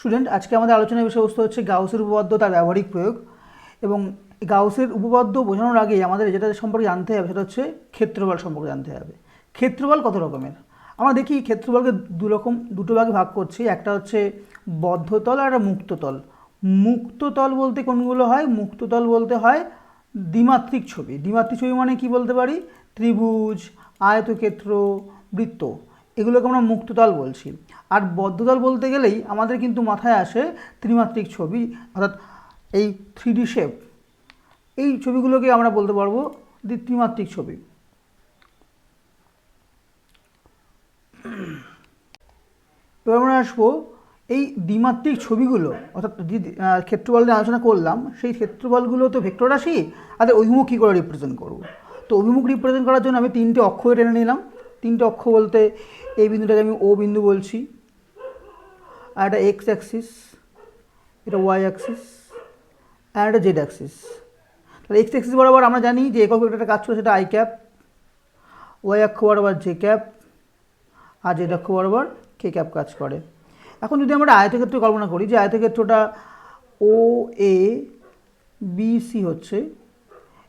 Student, আজকে আমাদের আলোচনার বিষয়বস্তু হচ্ছে গাউসের উপপাদ্য, তার ব্যবহারিক প্রয়োগ। এবং গাউসের উপপাদ্য বোঝানোর আগে আমাদের যেটা সম্পর্কে জানতে হবে সেটা হচ্ছে ক্ষেত্রফল সম্পর্কে জানতে হবে। ক্ষেত্রফল কত রকমের? আমরা দেখি ক্ষেত্রফলকে দুটো ভাগে ভাগ করছি। একটা হচ্ছে বদ্ধতল আর একটা মুক্ততল। মুক্ততল বলতে কোনগুলো হয়? মুক্ততল বলতে হয় দ্বিমাত্রিক ছবি। দ্বিমাত্রিক ছবি মানে কি বলতে পারি? ত্রিভুজ, আয়তক্ষেত্র, বৃত্ত, এগুলোকে আমরা মুক্ততল বলছি। আর বদ্ধতল বলতে গেলেই আমাদের কিন্তু মাথায় আসে ত্রিমাত্রিক ছবি, অর্থাৎ এই 3D শেপ। এই ছবিগুলোকে আমরা বলতে পারবো ত্রিমাত্রিক ছবি। এবার আমরা আসবো এই দ্বিমাত্রিক ছবিগুলো, অর্থাৎ যে ক্ষেত্রফল নিয়ে আলোচনা করলাম, সেই ক্ষেত্রফলগুলো তো ভেক্টর রাশি, আর অভিমুখ কী করে রিপ্রেজেন্ট করব। তো অভিমুখ রিপ্রেজেন্ট করার জন্য আমি 3টে অক্ষ টেনে নিলাম। 3টে অক্ষ বলতে এই বিন্দুটাকে আমি ও বিন্দু বলছি, আর একটা এক্স অ্যাক্সিস, এটা ওয়াই অ্যাক্সিস, আর একটা জেড অ্যাক্সিস। তাহলে এক্স অ্যাক্সিস বরাবর আমরা জানি যে একক ভেক্টরটা কাজ করে সেটা আই ক্যাপ, ওয়াই অক্ষ বরাবর জে ক্যাপ, আর জেড অক্ষ বরাবর কে ক্যাপ কাজ করে। এখন যদি আমরা আয়তক্ষেত্র কল্পনা করি যে আয়তক্ষেত্রটা ও এ বি সি হচ্ছে,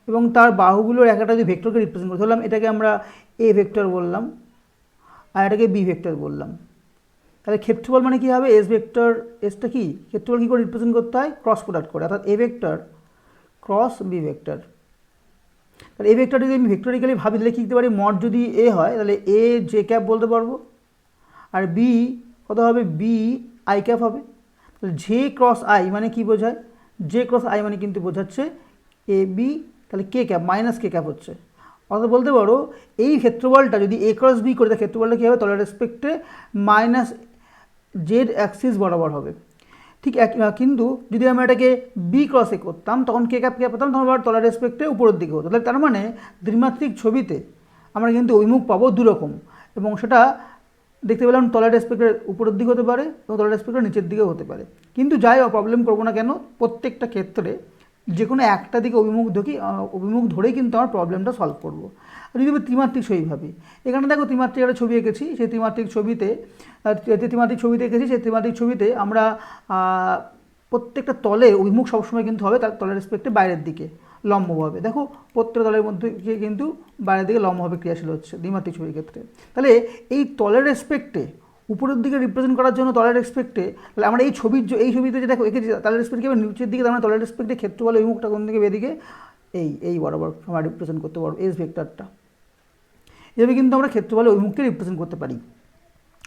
এবং তার বাহুগুলোর একটা যদি ভেক্টরকে রিপ্রেজেন্ট করতে হলাম, এটাকে আমরা এ ভেক্টর বললাম আর এটাকে বি ভেক্টর বললাম। তাহলে ক্ষেত্রফল মানে কী হবে? এস ভেক্টর, এসটা কি ক্ষেত্রফল কী করে রিপ্রেজেন্ট করতে হয়? ক্রস প্রোডাক্ট করে, অর্থাৎ A vector cross B vector. তাহলে এ ভেক্টর যদি আমি ভেক্টরিক্যালি ভাবি তাহলে কী লিখতে পারি? মড যদি এ হয় তাহলে এ জে ক্যাপ বলতে পারবো, আর বি কত হবে? বি আই ক্যাপ হবে। তাহলে জে ক্রস আই মানে কি বোঝায়? জে ক্রস আই মানে কিন্তু বোঝাচ্ছে এ বি, তাহলে কে ক্যাপ মাইনাস কে ক্যাপ হচ্ছে। অর্থাৎ বলতে পারো এই ক্ষেত্রফলটা যদি এ ক্রস বি করে, তাহলে ক্ষেত্রফলটা কী হবে? তলের রেসপেক্টে মাইনাস জেড অ্যাক্সিস বরাবর হবে। ঠিক কিন্তু যদি আমরা এটাকে বি ক্রসে করতাম তখন কে ক্যাপ পেতাম, তখন আবার তলার রেসপেক্টে উপরের দিকে হতো। তাহলে তার মানে দ্বিমাত্রিক ছবিতে আমরা কিন্তু অভিমুখ পাবো দুরকম, এবং সেটা দেখতে পেলাম তলার রেসপেক্টের উপরের দিকে হতে পারে এবং তলার রেসপেক্টের নিচের দিকেও হতে পারে। কিন্তু যাই প্রবলেম করবো না কেন, প্রত্যেকটা ক্ষেত্রে যে কোনো একটা দিকে অভিমুখ ধরেই কিন্তু আমার প্রবলেমটা সলভ করবো। যদি আমি ত্রিমাত্রিক ছবি ভাবি, এখানে দেখো ত্রিমাত্রিক একটা ছবি এঁকেছি, সেই ত্রিমাত্রিক ছবিতে আমরা প্রত্যেকটা তলে অভিমুখ সবসময় কিন্তু হবে তার তলের রেসপেক্টে বাইরের দিকে লম্বভাবে। দেখো প্রত্যেকটা তলের মধ্যে কিন্তু বাইরের দিকে লম্বভাবে ক্রিয়াশীল হচ্ছে দ্বিমাত্রিক ছবির ক্ষেত্রে। তাহলে এই তলের রেসপেক্টে উপরের দিকে রিপ্রেজেন্ট করার জন্য তলের রেসপেক্টে, তাহলে আমরা এই ছবিতে যে দেখো এঁকেছি তলের রেসপেক্টে নিচের দিকে, তার মানে তলের রেসপেক্টে ক্ষেত্রফল অভিমুখটা কোন দিকে? বেদিকে এই বরাবর আমরা রিপ্রেজেন্ট করতে পারবো এস ভেক্টরটা। এভাবে কিন্তু আমরা ক্ষেত্রফলের অভিমুখকে রিপ্রেজেন্ট করতে পারি।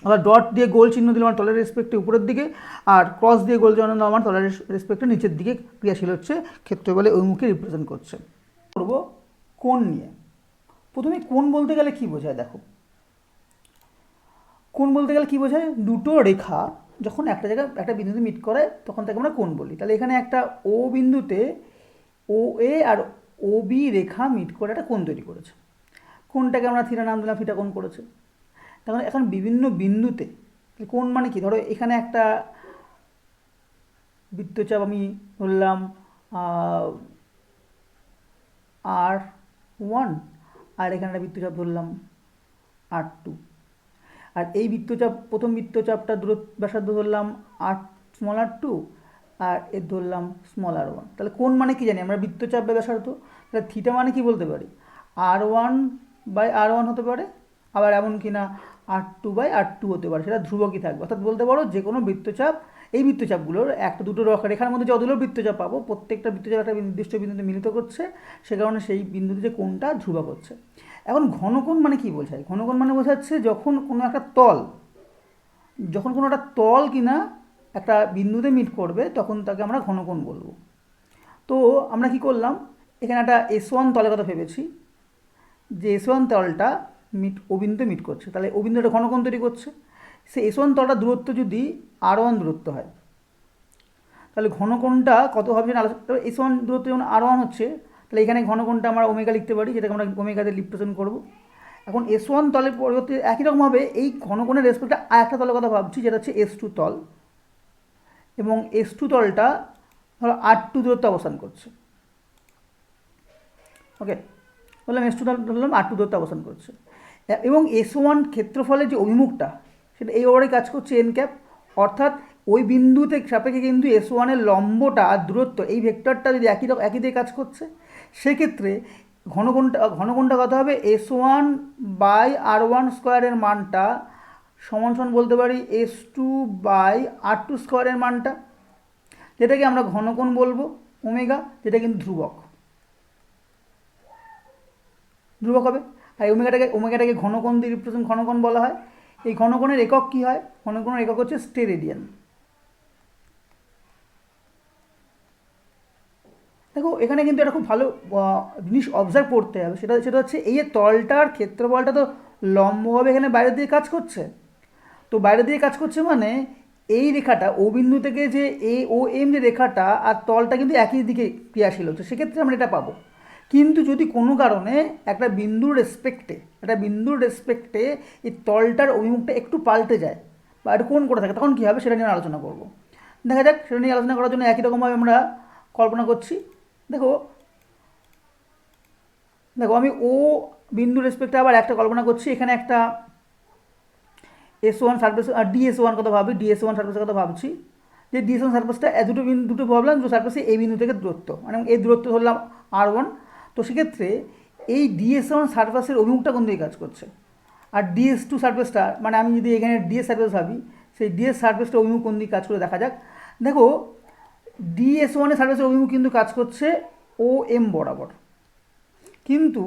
আবার ডট দিয়ে গোল চিহ্ন দিলে আমার তলের রেসপেক্টে উপরের দিকে, আর ক্রস দিয়ে গোল চিহ্ন দিলে আমার তলের রেসপেক্টে নিচের দিকে ক্রিয়াশীল হচ্ছে, ক্ষেত্রফলের অভিমুখকে রিপ্রেজেন্ট করছে। করব কোণ নিয়ে। প্রথমে কোণ বলতে গেলে কি বোঝায়? দেখো কোণ বলতে গেলে কি বোঝায়? দুটো রেখা যখন একটা জায়গায় একটা বিন্দুতে মিট করে তখন তাকে আমরা কোণ বলি। তাহলে এখানে একটা ও বিন্দুতে ও এ আর ও বি রেখা মিট করে একটা কোণ তৈরি করেছে। কোণটাকে আমরা থিটা নাম দিলাম, থিটা কোণ করেছে। এখন বিভিন্ন বিন্দুতে কোণ মানে কি? ধরো এখানে একটা বৃত্তচাপ আমি ধরলাম R1, আর এখানে একটা বৃত্তচাপ ধরলাম R2, আর এই প্রথম বৃত্তচাপটা ব্যাসার্ধ ধরলাম স্মল r2, আর এর ধরলাম স্মল r1। তাহলে কোণ মানে কি জানি আমরা? বৃত্তচাপ বা ব্যাসার্ধ। তাহলে থিটা মানে কি বলতে পারি? R1/R1 হতে পারে, আবার এমন কি না R2/R2 হতে পারে, সেটা ধ্রুবকই থাকবে। অর্থাৎ বলতে পারো যে কোনো বৃত্তচাপ, এই বৃত্তচাপগুলোর একটা দুটো রেখার মধ্যে যতগুলো বৃত্তচাপ পাবো প্রত্যেকটা বৃত্তচাপ একটা নির্দিষ্ট বিন্দুতে মিলিত করছে, সে কারণে সেই বিন্দুতে যে কোণটা ধ্রুবক হচ্ছে। এখন ঘনকোণ মানে কি বোঝায়? ঘনকোণ মানে বোঝাচ্ছে যখন কোনো একটা তল কিনা একটা বিন্দুতে মিট করবে তখন তাকে আমরা ঘনকোণ বলবো। তো আমরা কি করলাম, এখানে একটা S1 তলের কথা ভেবেছি, যে S1 তলটা ও বিন্দুতে মিট করছে, তাহলে ও বিন্দু একটা ঘনকোণ তৈরি করছে। সে S1 তলটা দূরত্ব যদি R1 দূরত্ব হয়, তাহলে ঘনকোণটা কত হবে যেন আলোচনা। S1 দূরত্ব যেমন R1 হচ্ছে, তাহলে এখানে ঘনকোণটা আমরা ওমেগা লিখতে পারি, যেটাকে আমরা ওমেগাতে রিপ্রেজেন্ট করবো। এখন S1 তলের পরিবর্তে একই রকমভাবে এই ঘনকোণের রেসপেক্টে আরেকটা তলের কথা ভাবছি, যেটা হচ্ছে S2 তল, এবং S2 তলটা ধরো R2 দূরত্বে অবস্থান করছে। ওকে, বললাম S2 তল ধরলাম R2 দূরত্বে অবস্থান করছে, এবং S1 ক্ষেত্রফলের যে অভিমুখটা সেটা এই ওভারে কাজ করছে n ক্যাপ, অর্থাৎ ওই বিন্দুতে সাপেক্ষে কিন্তু এস ওয়ানের লম্বটা আর দূরত্ব এই ভেক্টরটা যদি একই দিয়ে কাজ করছে, সেক্ষেত্রে ঘনকোণটা কত হবে, S one by R one স্কোয়ারের মানটা সমান সমান বলতে পারি S two by R two স্কোয়ারের মানটা, যেটাকে আমরা ঘনকোণ বলবো ওমেগা, যেটা কিন্তু ধ্রুবক হবে। আর ওমেগাটাকে ঘনকোণ দিয়ে ঘনকোণ বলা হয়। এই ঘনকোণের একক কী হয়, ঘনকোণের একক হচ্ছে স্টেরেডিয়ান। দেখো এখানে কিন্তু একটা খুব ভালো জিনিস অবজার্ভ করতে হবে, সেটা হচ্ছে এই যে তলটার ক্ষেত্রফলটা তো লম্বভাবে এখানে বাইরে দিয়ে কাজ করছে, তো বাইরে দিয়ে কাজ করছে মানে এই রেখাটা ও বিন্দু থেকে যে ও এম যে রেখাটা আর তলটা কিন্তু একই দিকে ক্রিয়াশীল হচ্ছে, সেক্ষেত্রে আমরা এটা পাবো। কিন্তু যদি কোনো কারণে একটা বিন্দুর রেসপেক্টে এই তলটার অভিমুখটা একটু পাল্টে যায় বা একটু কোণ করে থাকে, তখন কী হবে সেটা নিয়ে আলোচনা করব। দেখা যাক, সেটা নিয়ে আলোচনা করার জন্য একই রকমভাবে আমরা কল্পনা করছি। দেখো আমি ও বিন্দু রেসপেক্টে আবার একটা কল্পনা করছি, এখানে একটা এস ওয়ান সারফেস আর ডিএস ওয়ান কথা ভাবি, ডিএস ওয়ান সারফেসের কথা ভাবছি, যে ডিএস ওয়ান সারফেসটা দুটো ভাবলাম, যে সারফেসে এই বিন্দু থেকে দূরত্ব, মানে এই দূরত্ব ধরলাম আর ওয়ান। তো সেক্ষেত্রে এই ডিএস ওয়ান সারফেসের অভিমুখটা কোন দিকে কাজ করছে, আর ডিএস টু সারফেসটা, মানে আমি যদি এখানে ডিএস সারফেস ভাবি, সেই ডিএস সারফেসটা অভিমুখ কোন দিকে কাজ করে দেখা যাক। দেখো ডিএস ওয়ানের সারফেসের অভিমুখ কিন্তু কাজ করছে ও এম বরাবর, কিন্তু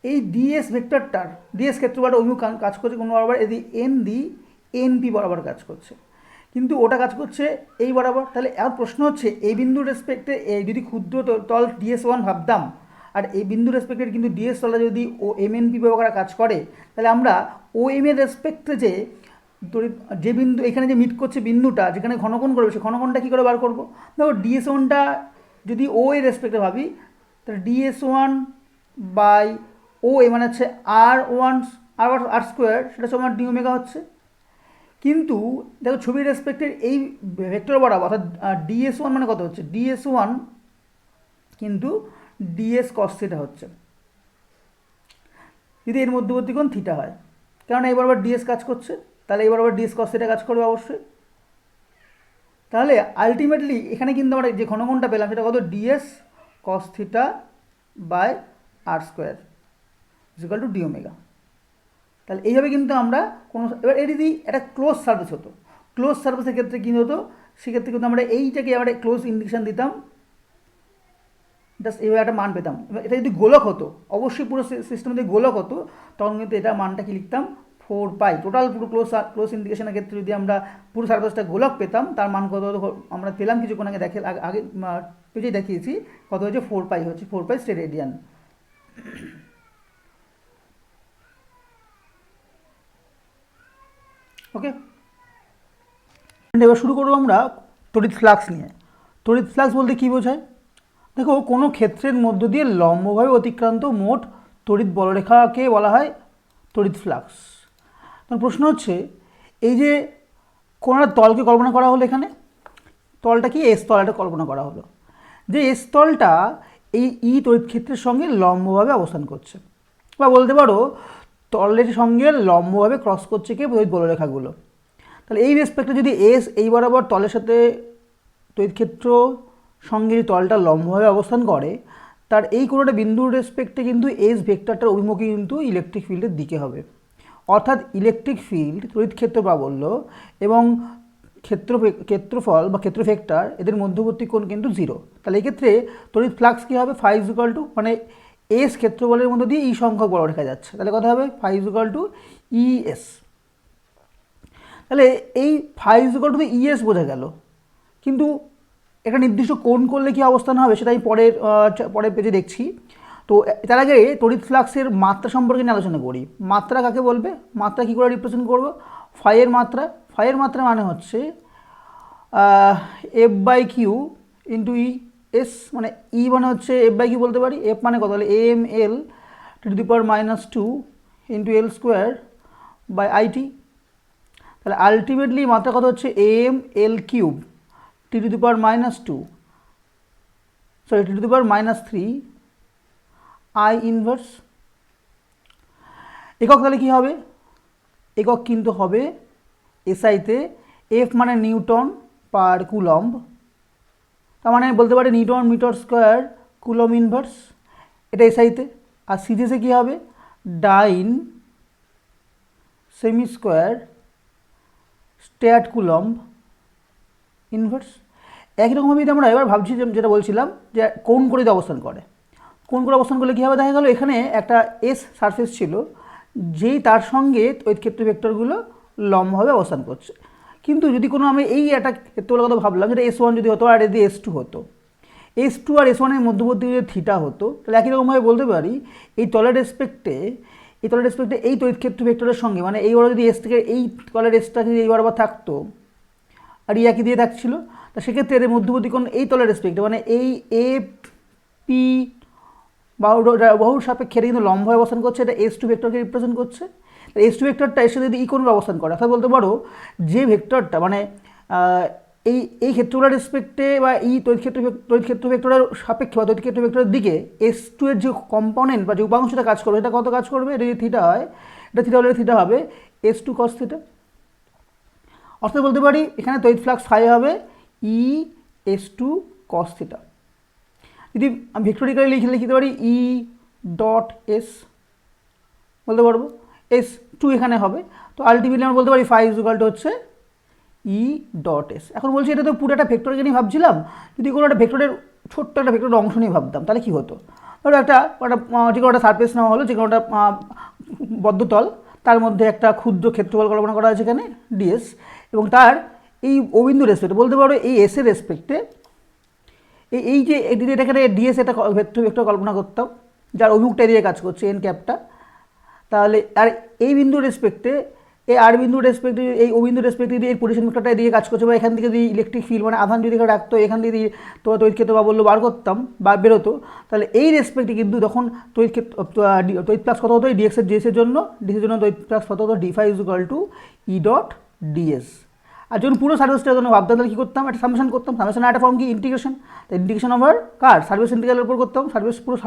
এই ডিএস ভেক্টরটার ডিএস ক্ষেত্রফলটা অভিমুখ কাজ করছে কোনো বরাবর, এদি এন দি এনপি বরাবর কাজ করছে, কিন্তু ওটা কাজ করছে এই বরাবর। তাহলে আর প্রশ্ন হচ্ছে এই বিন্দুর রেসপেক্টে যদি ক্ষুদ্র তল ডিএস ওয়ান ভাবতাম, আর এই বিন্দুর রেসপেক্টে কিন্তু ডিএস তলটা যদি ও এম এন পি বরাবর কাজ করে, তাহলে আমরা ও এম এর রেসপেক্টে যে বিন্দু এখানে যে মিট করছে বিন্দুটা যেখানে ঘনকোণ করবে, সেই ঘনকোণটা কী করে বার করবো। দেখো ডিএস ওয়ানটা যদি ও এর রেসপেক্টে ভাবি, তাহলে ডিএস ওয়ান বাই ও এ মানে হচ্ছে আর ওয়ান আর স্কোয়ার, সেটা সমান ডি ওমেগা হচ্ছে। কিন্তু দেখো ছবির রেসপেক্টের এই ভেক্টর বরাবর অর্থাৎ ডিএস ওয়ান মানে কত হচ্ছে, ডিএস ওয়ান কিন্তু ডিএস কস থিটা হচ্ছে, যদি এর মধ্যবর্তী কোণ থিটা হয়, কারণ এই বরাবর ডিএস কাজ করছে, তাহলে এই বরাবর ডিএস কস থিটা কাজ করবে অবশ্যই। তাহলে আলটিমেটলি এখানে কিন্তু আমরা যে ঘনকোণটা পেলাম সেটা কত, dS cos theta by R square equal to D omega. তাহলে এইভাবে কিন্তু আমরা এবার এটি যদি একটা ক্লোজ সার্ফেস হতো, ক্লোজ সার্ফেসের ক্ষেত্রে কী হতো, সেক্ষেত্রে কিন্তু আমরা এইটাকে আমরা ক্লোজ ইন্ডিকেশন দিতাম, জাস্ট এইভাবে একটা মান পেতাম। এবার এটা যদি গোলক হতো, অবশ্যই পুরো সিস্টেম যদি গোলক হতো, তখন কিন্তু এটা মানটা কি লিখতাম, 4 পাই। টোটাল পুরো ক্লোজ ইন্ডিকেশনের ক্ষেত্রে যদি আমরা পুরো সার্ফেসটা গোলক পেতাম, তার মান কত হতো আমরা পেলাম কিছুক্ষণ আগে আগে পেজে দেখিয়েছি, কত হচ্ছে 4 পাই, হচ্ছে 4 পাই স্টেরেডিয়ান। ওকে, এবার শুরু করবো আমরা তড়িৎ ফ্লাক্স নিয়ে। তড়িৎ ফ্লাক্স বলতে কী বোঝায়, দেখো কোনো ক্ষেত্রের মধ্য দিয়ে লম্বভাবে অতিক্রান্ত মোট তড়িৎ বলরেখাকে বলা হয় তড়িৎ ফ্লাক্স। তখন প্রশ্ন হচ্ছে, এই যে কোনো একটা তলকে কল্পনা করা হলো, এখানে তলটা কি এস তল একটা কল্পনা করা হলো, যে এস তলটা এই ই তড়িৎ ক্ষেত্রের সঙ্গে লম্বভাবে অবস্থান করছে, বা বলতে পারো তলের সঙ্গে লম্বভাবে ক্রস করছে কে, তড়িৎ বলরেখাগুলো। তাহলে এই রেসপেক্টে যদি এস এই বরাবর তলের সাথে তড়িৎ ক্ষেত্র সঙ্গে যদি তলটা লম্বভাবে অবস্থান করে, তার এই কোনো একটা বিন্দুর রেসপেক্টে কিন্তু এস ভেক্টরটার অভিমুখী কিন্তু ইলেকট্রিক ফিল্ডের দিকে হবে। অর্থাৎ ইলেকট্রিক ফিল্ড, তড়িৎ ক্ষেত্র প্রাবল্য এবং ক্ষেত্রফল বা ক্ষেত্র ভেক্টর এদের মধ্যবর্তী কোণ কিন্তু 0। তাহলে এই ক্ষেত্রে তড়িৎ ফ্লাক্স কী হবে, ফাই ইকুয়াল টু, মানে এস ক্ষেত্রফলের মধ্য দিয়ে ই সংখ্যক বলরেখা যাচ্ছে, তাহলে কথা হবে ফাই ইকুয়াল টু ইএস। তাহলে এই ফাই ইকুয়াল টু ইএস বোঝা গেল, কিন্তু একটা নির্দিষ্ট কোণ করলে কী অবস্থান হবে সেটা আমি পরের পেজে দেখছি। তো তার আগে তড়িৎ ফ্লাক্সের মাত্রা সম্পর্কে নিয়ে আলোচনা করি। মাত্রা কাকে বলবে, মাত্রা কী করে রিপ্রেজেন্ট করব, ফাইয়ের মাত্রা মানে হচ্ছে F by Q into E S, মানে ই মানে হচ্ছে এফ বাই কিউ বলতে পারি, এফ মানে কত হলে M L ⁻² into L square by IT. তাহলে আলটিমেটলি মাত্রা কত হচ্ছে M L cube ⁻³ I inverse. একক তাহলে কী হবে, একক কিন্তু হবে এসআইতে এফ মানে নিউটন পার কুলম্ব, তার মানে বলতে পারি newton metre square coulomb inverse, এটা এসআইতে। আর সিরিজে কী হবে, dyne cm square stat coulomb inverse. একই রকমভাবে যদি আমরা এবার ভাবছি যেটা বলছিলাম যে কোণ করে যদি অবস্থান করে, কোণ করে অবস্থান করলে কী হবে, দেখা গেল এখানে একটা এস সারফেস ছিল যেই তার সঙ্গে তড়িৎ ক্ষেত্র ভেক্টরগুলো লম্বভাবে অবস্থান করছে। কিন্তু যদি কোনো আমি এই একটা ক্ষেত্রগুলোর কথা ভাবলাম যেটা S1 যদি হতো আর যদি S2 হতো, S2 আর S1 এর মধ্যবর্তী যদি থিটা হতো, তাহলে একই রকমভাবে বলতে পারি এই তলের রেসপেক্টে এই তড়িৎ ক্ষেত্র ভেক্টরের সঙ্গে মানে এই বড় যদি এস থেকে এই তলের এসটা যদি এই বরাবর থাকতো আর একই দিয়ে থাকছিল, তা সেক্ষেত্রে এদের মধ্যবর্তী কোণ এই তলের রেসপেক্টে মানে এই এ পি বাহুর সাপেক্ষে এটা কিন্তু লম্ব অবস্থান করছে, এটা S2 ভেক্টরকে রিপ্রেজেন্ট করছে। S2 ভেক্টরটা এসে যদি কোণের অবস্থান করে, অর্থাৎ বলতে পারো যে ভেক্টরটা মানে এই ক্ষেত্রগুলোর রেসপেক্টে বা এই তড়িৎ ক্ষেত্র ভেক্টরের সাপেক্ষে বা তড়িৎ ক্ষেত্র ভেক্টরের দিকে S2 এর যে কম্পোনেন্ট বা যে উপাংশটা কাজ করবে এটা কত কাজ করবে, এটা যদি থিটা হয়, এটা থিটা হলে থিটা হবে S2 cos থিটা। অর্থাৎ বলতে পারি এখানে তড়িৎ ফ্লাক্স ফাই হবে E S2 cos থিটা। যদি আমি ভেক্টরিক্যালি লিখতে পারি E ডট এস বলতে পারবো, S2 এখানে হবে, তো আলটিমেটলি আমরা বলতে পারি ফাই ইজুকালটা হচ্ছে E ডট এস। এখন বলছি এটা তো পুরো একটা ভেক্টরকে নিয়ে ভাবছিলাম, যদি কোনো একটা ভেক্টরের ছোট্ট একটা ভেক্টরের অংশ নিয়ে ভাবতাম তাহলে কী হতো, ধরো যে কোনো একটা সারফেস নেওয়া হলো, যে কোনো একটা বদ্ধতল, তার মধ্যে একটা ক্ষুদ্র ক্ষেত্রফল কল্পনা করা আছে এখানে ডিএস, এবং তার এই অবিন্দু রেসপেক্টে বলতে পারো এই এসের রেসপেক্টে এই যে এটাকে ডিএস এটা ভেক্টর কল্পনা করতাম যার অভিমুখটা দিয়ে কাজ করছে এন ক্যাপটা, তাহলে আর এই বিন্দুর রেসপেক্টে এই আর বিন্দুর রেসপেক্টে এই ও বিন্দুর রেসপেক্টে যদি এই পজিশন ভেক্টরটা দিয়ে কাজ করছে বা এখান থেকে যদি ইলেকট্রিক ফিল্ড মানে আধান যদি রাখতো এখান থেকে তো তড়িৎ ক্ষেত্র বা বললো বার করতাম বা বেরোতো, তাহলে এই রেসপেক্টে কিন্তু তখন তড়িৎ ফ্লাক্স কত হতো এই ডিএসের জন্য তড়িৎ ফ্লাক্স কত হতো D phi is equal to E dot DS. আর যখন পুরো সার্ভিসটার জন্য ভাবতাম তাহলে কী করতাম, একটা সামেশন করতাম, সামেশনের একটা ফর্ম কি ইন্টিগ্রেশন, তো ইন্টিগ্রেশন ওভার কার সার্ভিস ইন্টিগ্রালের উপর করতাম, সার্ভিস পুরো।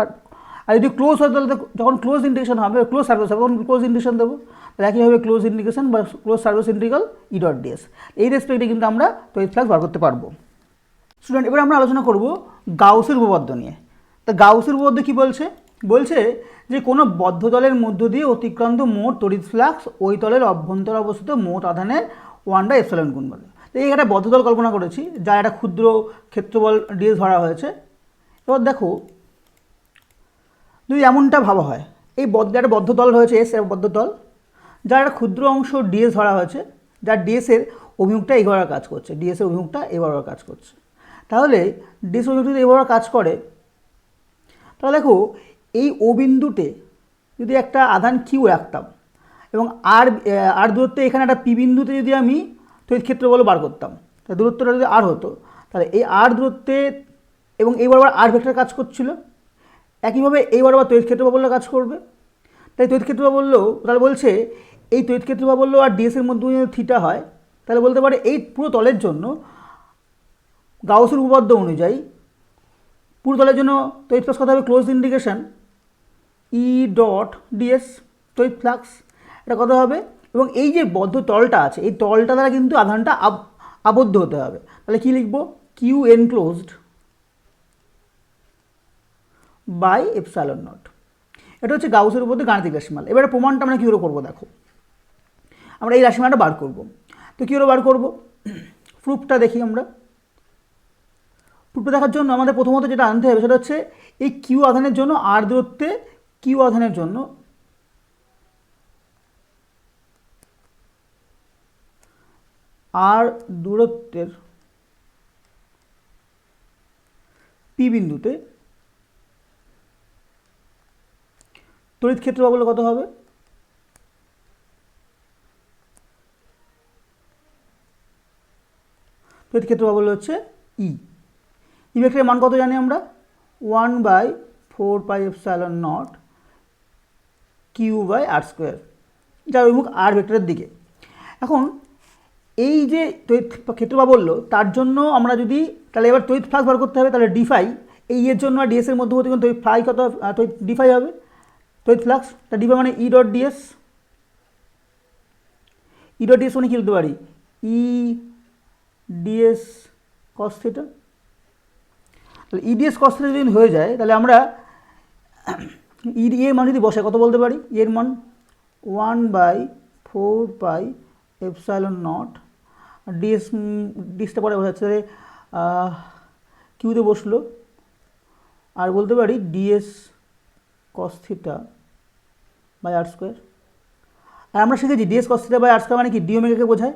আর যদি ক্লোজ হয় তাহলে যখন ক্লোজ ইন্টিগ্রেশন হবে ক্লোজ সার্ভিস হবে তখন ক্লোজ ইন্টিগ্রেশন দেবো, তাহলে একইভাবে ক্লোজ ইন্টিগ্রেশন বা ক্লোজ সার্ভিস ইন্টিগ্রাল ই ডট ডিএস। এই রেসপেক্টে কিন্তু আমরা তড়িৎ ফ্লাক্স বার করতে পারবো। স্টুডেন্ট এবার আমরা আলোচনা করব গাউসের উপপাদ্য নিয়ে। তা গাউসের উপপাদ্য কী বলছে, বলছে যে কোনো বদ্ধ তলের মধ্য দিয়ে অতিক্রান্ত মোট তড়িৎ ফ্লাক্স ওই তলের অভ্যন্তরে অবস্থিত মোট আধানের 1/ε গুণ বলে। তো এই একটা বদ্ধতল কল্পনা করেছি যার একটা ক্ষুদ্র ক্ষেত্রফল ডিএস ধরা হয়েছে। এবার দেখো যদি এমনটা ভাবা হয় এই একটা বদ্ধতল রয়েছে এস এর বদ্ধতল যার একটা ক্ষুদ্র অংশ ডিএস ধরা হয়েছে, যার ডিএসের অভিমুখটা এইভাবে কাজ করছে, ডিএসের অভিমুখটা এইভাবে কাজ করছে, তাহলে ডিএস অভিমুখ যদি এইভাবে কাজ করে তাহলে দেখো এই ও বিন্দুতে যদি একটা আধান কিউ রাখতাম এবং আর দূরত্বে এখানে একটা পি বিন্দুতে যদি আমি তড়িৎ ক্ষেত্র বল বার করতাম, তাহলে দূরত্বটা যদি আর হতো তাহলে এই আর দূরত্বে এবং এই বরাবর আর ভেক্টর কাজ করছিল, একইভাবে এই বরাবর তড়িৎ ক্ষেত্র বললে কাজ করবে। তাই তড়িৎ ক্ষেত্র বললেও তাহলে বলছে এই তড়িৎ ক্ষেত্র বললেও আর ডিএসের মধ্যে যদি থিটা হয় তাহলে বলতে পারে এই পুরো তলের জন্য গাউসের উপপাদ্য অনুযায়ী পুরো তলের জন্য তড়িৎ ফ্লাক্স কত হবে ক্লোজ ইন্টিগ্রেশন ই ডট ডিএস তড়িৎ ফ্লাক্স এটা কত হবে, এবং এই যে বদ্ধ তলটা আছে এই তলটা দ্বারা কিন্তু আধানটা আবদ্ধ হতে হবে, তাহলে কি লিখবো Q enclosed by epsilon nought. এটা হচ্ছে গাউসের উপপাদ্য গাণিতিক রাশিমালা। এবারে প্রমাণটা আমরা কী করে করবো, দেখো আমরা এই রাশিমালাটা বার করব, তো কী করে বার করবো প্রুফটা দেখি আমরা। প্রুফটা দেখার জন্য আমাদের প্রথমত যেটা আনতে হবে সেটা হচ্ছে এই কিউ আধানের জন্য আর দূরত্বে কিউ আধানের জন্য আর দূরত্বের পি বিন্দুতে তড়িৎ ক্ষেত্র বলে কত হবে, তড়িৎ ক্ষেত্র বলে হচ্ছে ই ভেক্টরের মান কত জানি আমরা 1/4πε0 Q/r², যার অভিমুখ আর ভেক্টরের দিকে। এখন এই যে তড়িৎ ক্ষেত্র বললো তার জন্য আমরা যদি তাহলে এবার তড়িৎ ফ্লাক্স বার করতে হবে, তাহলে ডিফাই এই এর জন্য আর ডিএস এর মধ্যবর্তী কোণ তড়িৎ ফ্লাই কত ডিফাই হবে তড়িৎ ফ্লাক্স, তা ডিফাই মানে ই ডট ডিএস মানে কি লিখতে পারি ই ডিএস কস থিটা। তাহলে ইডিএস কস থিটা যদি হয়ে যায় তাহলে আমরা এর মান যদি বসাই কত বলতে পারি, এর মান 1/4 এপসাইলন নট, ডিএসটা পরে বোঝাচ্ছে কিউতে বসলো, আর বলতে পারি DS cos theta by R square. আর আমরা শিখেছি DS cos theta by R square মানে কি, ডি ওমেগাকে বোঝায়,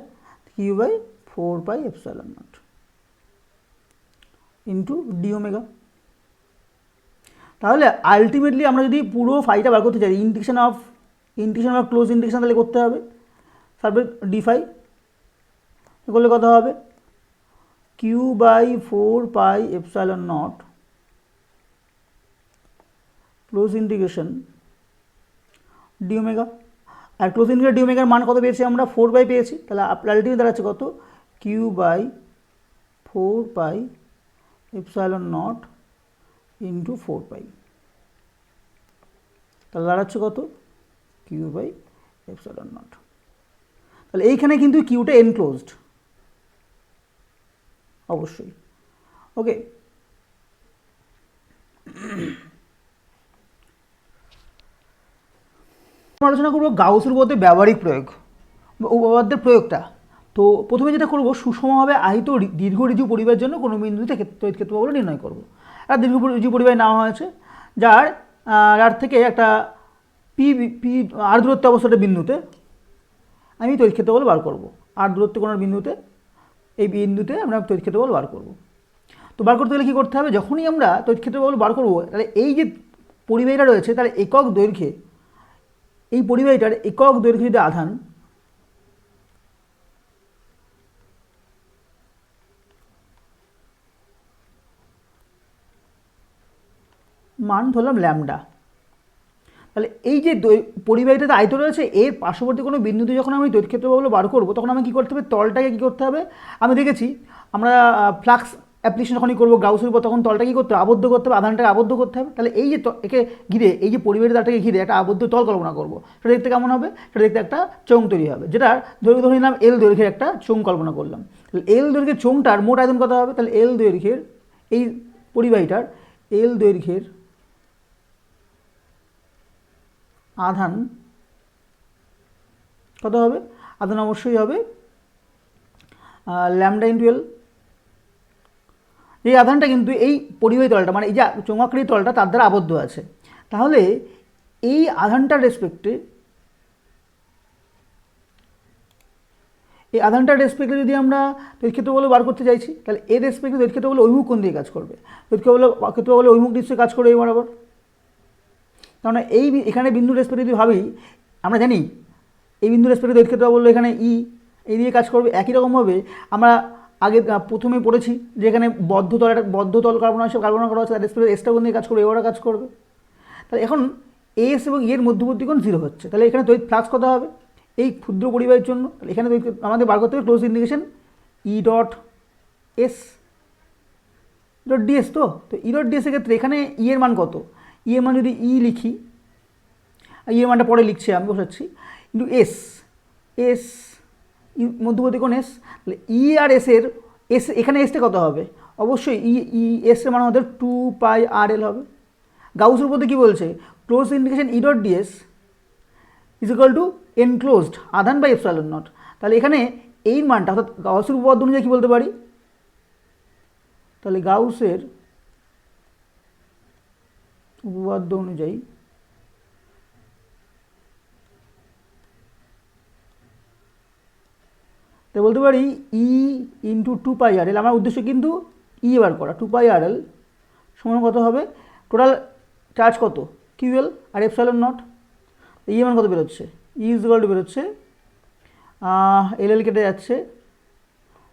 Q/4 epsilon naught into D omega. তাহলে আলটিমেটলি আমরা যদি পুরো ফাইটা বার করতে চাই, ইন্টিগ্রেশন অফ ক্লোজ ইন্টিগ্রেশন তাহলে করতে হবে তারপরে ডি5 করলে কত হবে, Q/4 epsilon naught close integration D omega. আর ক্লোজ ইন্টিগ্রেশন ডি ওমেগার মান কত পেয়েছি আমরা, 4 পেয়েছি, তাহলে আলটিমেট দাঁড়াচ্ছে কত, Q/4 এপসাইলন নট ইন্টু 4 তাহলে দাঁড়াচ্ছে কত, Q/এপসাইলন নট। তাহলে এইখানে কিন্তু কিউটা এনক্লোজড অবশ্যই। ওকে, আলোচনা করবো গাউসের উপপাদ্যের ব্যবহারিক প্রয়োগ, উপপাদ্যের প্রয়োগটা। তো প্রথমে যেটা করবো, সুষমভাবে আহিত দীর্ঘ ঋজু পরিবাহের জন্য কোনো বিন্দুতে তড়িৎ ক্ষেত্র প্রবাহ নির্ণয় করবো। একটা দীর্ঘ ঋজু পরিবাহী নেওয়া হয়েছে, যার থেকে একটা পি আর দূরত্ব অবস্থাটা বিন্দুতে আমি তড়িৎ ক্ষেত্র বল বার করবো। আর দূরত্ব কোনো বিন্দুতে, এই বিন্দুতে আমরা তড়িৎ ক্ষেত্র বল বার করবো। তো বার করতে গেলে কী করতে হবে, যখনই আমরা তড়িৎ ক্ষেত্র বল বার করবো তাহলে এই যে পরিবাহীটা রয়েছে তার একক দৈর্ঘ্যে, এই পরিবাহীটার একক দৈর্ঘ্যে যদি আধান মান ধরলাম ল্যামডা, তাহলে এই যে পরিবাহীটাতে আয়ত রয়েছে এর পার্শ্ববর্তী কোনো বিন্দুতে যখন আমি তড়িৎ ক্ষেত্র বল বার করবো তখন আমি কী করতে হবে, তলটাকে কী করতে হবে, আমি দেখেছি আমরা ফ্লাক্স অ্যাপ্লিকেশন যখনই করবো গাউসের উপর তখন তলটা কী করতে হবে, আবদ্ধ করতে হবে, আধানটাকে আবদ্ধ করতে হবে। তাহলে এই যে একে ঘিরে, এই যে পরিবাহীটাকে ঘিরে একটা আবদ্ধ তল কল্পনা করবো, সেটা দেখতে কেমন হবে, সেটা দেখতে একটা চোঙ তৈরি হবে, যেটার দৈর্ঘ্য ধরে নিলাম এল দৈর্ঘ্যের একটা চোঙ কল্পনা করলাম। তাহলে এল দৈর্ঘ্যের চোঙটার মোট আয়তন কত হবে, তাহলে এল দৈর্ঘ্যের এই পরিবাহীটার এল দৈর্ঘ্যের আধান কত হবে, আধান অবশ্যই হবে ল্যামডা ইন্টু এল। এই আধানটা কিন্তু এই পরিবাহী তলটা মানে এই যে চৌম্বকীয় তলটা তার দ্বারা আবদ্ধ আছে। তাহলে এই আধানটার রেসপেক্টে, এই আধানটার রেসপেক্টে যদি আমরা তড়িৎ ক্ষেত্র বল বার করতে চাইছি তাহলে এর রেসপেক্টে তড়িৎ ক্ষেত্র বল অভিমুখ কোণ দিয়ে কাজ করবে, তড়িৎ ক্ষেত্র বল অভিমুখ নিশ্চয়ই কাজ করবে এই বরাবর। কারণ এখানে বিন্দু রেসপেক্টে যদি ভাবি, আমরা জানি এই বিন্দু রেসপেক্টে তড়িৎ ক্ষেত্র বললো এখানে এই দিয়ে কাজ করবে। একই রকমভাবে আমরা আগে প্রথমে পড়েছি যে এখানে বদ্ধ তল কল্পনা করা হচ্ছে, তার রেসপেক্টে এসটা কোণ দিয়ে কাজ করবে, এবারও কাজ করবে। তাহলে এখন এস এবং এর মধ্যবর্তী কোণ 0 হচ্ছে, তাহলে এখানে তড়িৎ ফ্লাক্স কত হবে এই ক্ষুদ্র পরিবাহের জন্য, তাহলে এখানে আমাদের বার করতে হবে ক্লোজ ইন্টিগ্রেশন E.S .ds। তো E.ds এর ক্ষেত্রে এখানে এর মান কত, এর মান যদি লিখি, এর মানটা পরে লিখছি আমি বসাচ্ছি, কিন্তু এস মধ্যবর্তী কোণ এস, তাহলে আর এস এখানে এসটা কত হবে, অবশ্যই এস এর মান আমাদের 2πRL হবে। গাউসের উপপাদ্য কী বলছে, close integration E.ds is equal two enclosed আধান বাই এপসাইলন নট। তাহলে এখানে এই মানটা অর্থাৎ গাউসের উপপাদ্য অনুযায়ী কী বলতে পারি, তাহলে গাউসের উপপাদ্য অনুযায়ী তাই বলতে পারি ইন্টু 2πRL। আমার উদ্দেশ্য কিন্তু বার করা, 2πRL সমান কত হবে, টোটাল চার্জ কত QL আর এপসাইলন নট, মান কত বেরোচ্ছে, ইজ ইকুয়াল টু বেরোচ্ছে এল কেটে যাচ্ছে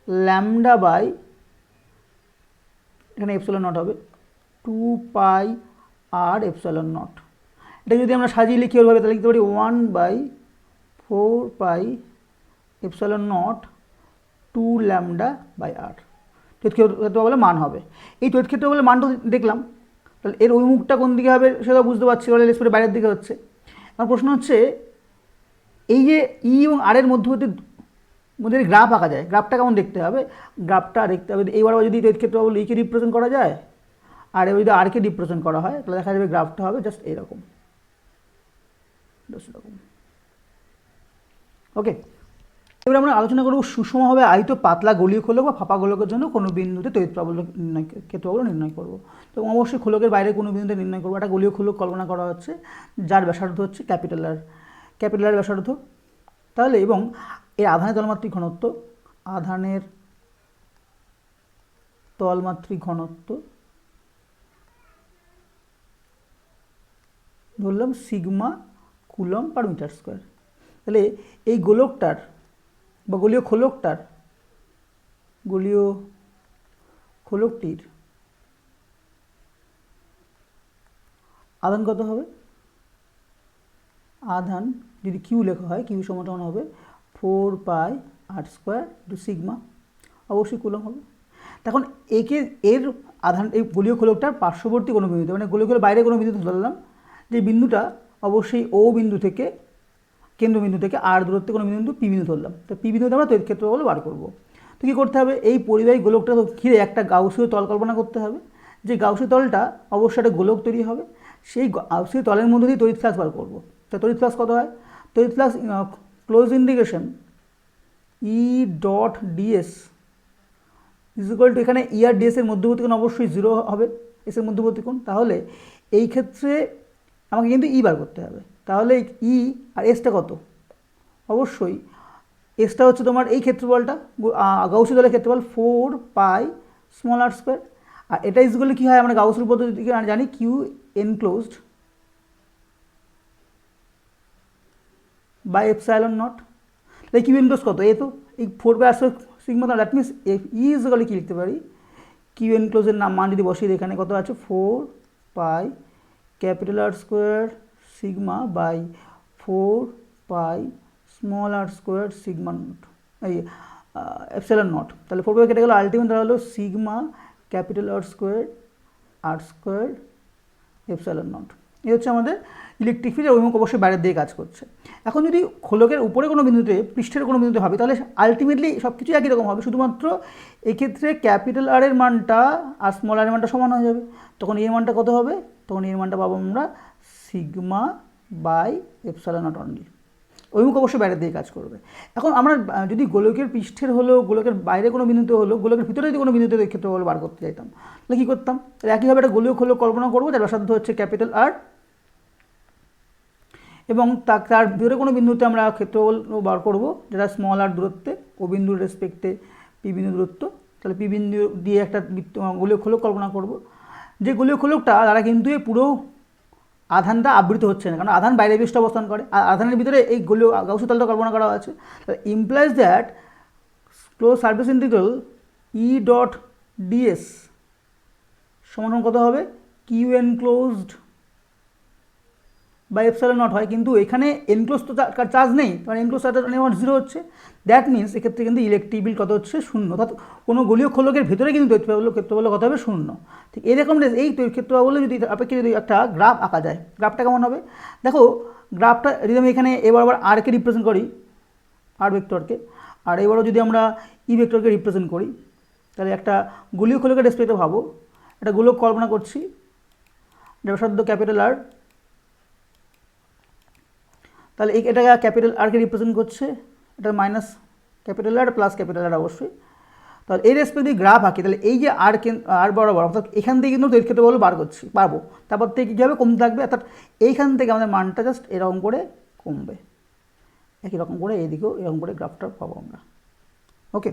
ল্যামডা বাই এখানে এপসাইলন নট হবে 2πR এপসাইলন নট। এটা যদি আমরা সাজিয়ে লিখি ওইভাবে তাহলে লিখতে পারি 1/4 এপসাইলন নট 2 ল্যামডা বাই আর। তড়িৎ ক্ষেত্র বলে মান হবে, এই তড়িৎ ক্ষেত্র বলে মানটা দেখলাম, তাহলে এর অভিমুখটা কোন দিকে হবে সেটা বুঝতে পারছি, বলে রেসপেক্টে বাইরের দিকে হচ্ছে। আমার প্রশ্ন হচ্ছে এই যে এবং আর এর মধ্যবর্তী মধ্যে গ্রাফ আঁকা যায়, গ্রাফটা কেমন দেখতে হবে, গ্রাফটা দেখতে হবে এইবার যদি তড়িৎ ক্ষেত্র বল ইকে রিপ্রেজেন্ট করা যায় আর এবার যদি আরকে রিপ্রেজেন্ট করা হয় তাহলে দেখা যাবে গ্রাফটা হবে জাস্ট এইরকম, ওকে। এবার আমরা আলোচনা করব সুষমভাবে আহিত পাতলা গোলীয় খোলক বা ফাঁপা গোলকের জন্য কোনো বিন্দুতে তড়িৎ প্রবাহ নির্ণয় ক্ষেত্রফল নির্ণয় করব। তো অবশ্যই খোলকের বাইরে কোনো বিন্দুতে নির্ণয় করবো। একটা গোলীয় খোলক কল্পনা করা হচ্ছে যার ব্যাসার্ধ হচ্ছে ক্যাপিটাল আর ব্যাসার্ধ। তাহলে এবং এর আধানের তলমাত্রিক ঘনত্ব, আধানের তলমাত্রিক ঘনত্ব ধরলাম sigma coulomb per metre square. তাহলে এই গোলকটার বা গোলীয় খোলকটির আধান কত হবে, আধান যদি কিউ লেখা হয় কিউ সমান হবে 4πr² টু সিগমা, অবশ্যই কুলম্ব হবে। তখন এর আধান এই গোলীয় খোলকটার পার্শ্ববর্তী কোনো বিন্দুতে মানে গোলকের বাইরে কোনো বিন্দুতে ধরলাম যে বিন্দুটা অবশ্যই ও বিন্দু থেকে কেন্দ্রবিন্দু থেকে আর দূরত্বে কোনো বিন্দু পি বিন্দু ধরলাম। তো পি বিন্দুতে আমরা তড়িৎ ক্ষেত্রফল বার করবো। তো কী করতে হবে, এই পরিবাহী গোলকটা ঘিরে একটা গাউসীয় তল কল্পনা করতে হবে, যে গাউসীয় তলটা অবশ্যই একটা গোলক তৈরি হবে, সেই গাউসীয় তলের মধ্যে দিয়ে তড়িৎ ফ্লাক্স বার করবো। তো তড়িৎ ফ্লাক্স কত হয়, তড়িৎ flux close integration E.ds is equal to এখানে ই আর ডিএস এর মধ্যবর্তী কোণ অবশ্যই 0 হবে, এস এর মধ্যবর্তী কোণ। তাহলে এই ক্ষেত্রে আমাকে কিন্তু ই বার করতে হবে। তাহলে ই আর এসটা কত, অবশ্যই এসটা হচ্ছে তোমার এই ক্ষেত্রফলটা গাউসীয় তলের ক্ষেত্রফল 4πr²। আর এটা ইকুয়াল কী হয়, আমরা গাউসের পদ্ধতি থেকে জানি Q enclosed by epsilon not. তাহলে কিউ এনক্লোজ কত, এ তো এই 4πr² sigma, that means E equal কী লিখতে পারি, কিউ এনক্লোজের মান যদি বসিয়ে এখানে কত আছে 4πR² sigma by 4πr² sigma nought এই এপসাইলন নট। তাহলে 4π কেটে গেল, আলটিমেট দেওয়া হলো সিগমা R² এপসাইলন নট। এই হচ্ছে আমাদের ইলেকট্রিক ফিল্ড, অভিমুখ অবশ্যই বাইরের দিকে কাজ করছে। এখন যদি খোলকের উপরে কোনো বিন্দুতে পৃষ্ঠের কোনো বিন্দুতে হবে তাহলে আলটিমেটলি সব কিছু একই রকম হবে, শুধুমাত্র এক্ষেত্রে ক্যাপিটাল আর এর মানটা আর স্মল আর এর মানটা সমান হয়ে যাবে। তখন এর মানটা কত হবে, তখন এর মানটা পাবো আমরা sigma by epsilon nought only. অভিমুখ অবশ্যই বাইরের দিকে কাজ করবে। এখন আমরা যদি গোলকের পৃষ্ঠের হলো, গোলকের বাইরে কোনো বিন্দুতে হলো, গোলকের ভিতরে যদি কোনো বিন্দুতে ক্ষেত্রফল বার করতে চাইতাম তাহলে কী করতাম, একইভাবে একটা গোলীয় খোলক কল্পনা করবো যার ব্যাসার্ধ হচ্ছে ক্যাপিটাল আর, এবং তার ভিতরে কোনো বিন্দুতে আমরা ক্ষেত্রফল বার করবো যেটা স্মল আর দূরত্বে, ও বিন্দুর রেসপেক্টে পি বিন্দু দূরত্ব। তাহলে পি বিন্দু দিয়ে একটা গোলীয় খোলক কল্পনা করব, যে গোলীয় খোলকটা দ্বারা কিন্তু এই পুরো আধানটা আবৃত হচ্ছে না, কারণ আধান বাইরে পৃষ্ঠে অবস্থান করে আর আধানের ভিতরে এই গোলীয় গাউসীয় তলটা কল্পনা করা আছে। তাহলে implies that close surface integral E.ds সমান কত হবে, Q enclosed by epsilon nought হয়, কিন্তু এখানে এনক্লোজ তো চার্জ নেই, কারণ এনক্লোজ চার্জ 0 হচ্ছে। দ্যাট মিনস এক্ষেত্রে কিন্তু ইলেকট্রিক বিল কত হচ্ছে 0, অর্থাৎ কোনো গোলীয় খোলকের ভেতরে কিন্তু তড়িৎ প্রবাহ ক্ষেত্রফল কত হবে 0। ঠিক এরকম এই তড়িৎ ক্ষেত্রফল যদি আপেক্ষে যদি একটা গ্রাফ আঁকা যায়, গ্রাফটা কেমন হবে দেখো, গ্রাফটা যদি আমি এখানে এবার আবার আরকে রিপ্রেজেন্ট করি, আর ভেক্টরকে, আর এবারও যদি আমরা ই ভেক্টরকে রিপ্রেজেন্ট করি, তাহলে একটা গোলীয় খোলকের রেসপেক্টে ভাবো, একটা গোলক কল্পনা করছি ব্যাসার্ধ ক্যাপিটাল আর, তাহলে এটা ক্যাপিটাল আরকে রিপ্রেজেন্ট করছে, এটা minus capital R plus capital R অবশ্যই। তাহলে এই রেসপেক্ট যদি গ্রাফ আঁকি তাহলে এই যে আর বরাবর, অর্থাৎ এখান থেকে কিন্তু তড়িৎ ক্ষেত্রফল বার করছি পারবো, তারপর থেকে কী হবে কমতে থাকবে, অর্থাৎ এইখান থেকে আমাদের মানটা জাস্ট এরকম করে কমবে, একই রকম করে এইদিকেও এরকম করে গ্রাফটা পাবো আমরা, ওকে।